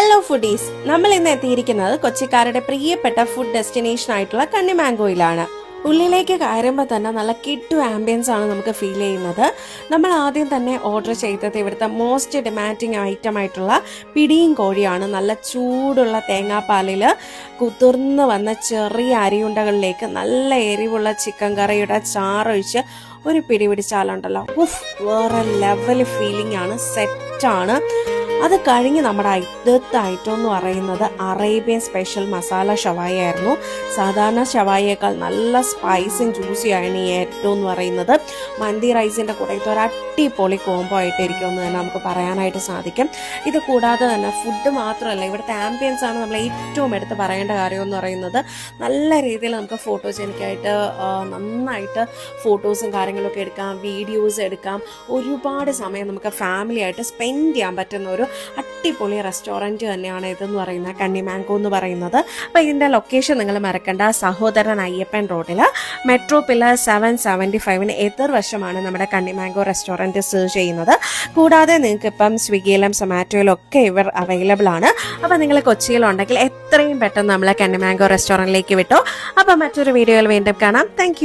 Hello foodies, നമ്മൾ ഇന്ന് എത്തിയിരിക്കുന്നത് കൊച്ചിക്കാരുടെ പ്രിയപ്പെട്ട ഫുഡ് ഡെസ്റ്റിനേഷൻ ആയിട്ടുള്ള കണ്ണിമാങ്കോയിലാണ്. ഉള്ളിലേക്ക് കയറുമ്പോൾ തന്നെ നല്ല കിട്ടു ആംബിയൻസ് ആണ് നമുക്ക് ഫീൽ ചെയ്യുന്നത്. നമ്മൾ ആദ്യം തന്നെ ഓർഡർ ചെയ്തത് ഇവിടുത്തെ മോസ്റ്റ് ഡിമാൻഡിങ് ഐറ്റം ആയിട്ടുള്ള പിടിയും കോഴിയാണ്. നല്ല ചൂടുള്ള തേങ്ങാപ്പാലിൽ കുതിർന്ന് വന്ന ചെറിയ അരിയുണ്ടകളിലേക്ക് നല്ല എരിവുള്ള ചിക്കൻ കറിയുടെ ചാറൊഴിച്ച് ഒരു പിടി പിടിച്ചാലുണ്ടല്ലോ, വേറെ ലെവൽ ഫീലിംഗ് ആണ്, സെറ്റാണ്. അത് കഴിഞ്ഞ് നമ്മുടെ അടുത്ത ഐറ്റം എന്ന് പറയുന്നത് അറേബ്യൻ സ്പെഷ്യൽ മസാല ഷവായ ആയിരുന്നു. സാധാരണ ഷവായേക്കാൾ നല്ല സ്പൈസും ജ്യൂസിയാണ് ഈ ഏറ്റവും എന്ന് പറയുന്നത്. മന്തി റൈസിൻ്റെ കൂടെ ഒരു അടിപൊളി കോംബോ ആയിട്ടിരിക്കും എന്ന് തന്നെ നമുക്ക് പറയാനായിട്ട് സാധിക്കും. ഇത് കൂടാതെ തന്നെ ഫുഡ് മാത്രമല്ല, ഇവിടുത്തെ ആംബിയൻസ് ആണ് നമ്മൾ ഏറ്റവും എടുത്ത് പറയേണ്ട കാര്യം എന്ന് പറയുന്നത്. നല്ല രീതിയിൽ നമുക്ക് ഫോട്ടോജനിക്കായിട്ട് നന്നായിട്ട് ഫോട്ടോസും കാര്യങ്ങളൊക്കെ എടുക്കാം, വീഡിയോസ് എടുക്കാം. ഒരുപാട് സമയം നമുക്ക് ഫാമിലി ആയിട്ട് സ്പെൻഡ് ചെയ്യാൻ പറ്റുന്ന ഒരു അടിപൊളി റെസ്റ്റോറൻറ്റ് തന്നെയാണ് ഇതെന്ന് പറയുന്നത്, കണ്ണിമാങ്കോ എന്ന് പറയുന്നത്. അപ്പോൾ ഇതിൻ്റെ ലൊക്കേഷൻ നിങ്ങൾ മറക്കണ്ട. സഹോദരൻ അയ്യപ്പൻ റോഡിൽ മെട്രോ പില്ലർ 775 എതിർവശമാണ് നമ്മുടെ കണ്ണിമാങ്കോ റെസ്റ്റോറൻറ്റ് സെർവ് ചെയ്യുന്നത്. കൂടാതെ നിങ്ങൾക്ക് ഇപ്പം സ്വിഗ്ഗിയിലും സൊമാറ്റോയിലും ഒക്കെ ഇവർ അവൈലബിൾ ആണ്. അപ്പോൾ നിങ്ങൾ കൊച്ചിയിലുണ്ടെങ്കിൽ എത്രയും പെട്ടെന്ന് നമ്മളെ കണ്ണിമാങ്കോ റെസ്റ്റോറൻറ്റിലേക്ക് വിട്ടോ. അപ്പോൾ മറ്റൊരു വീഡിയോയിൽ വീണ്ടും കാണാം. താങ്ക്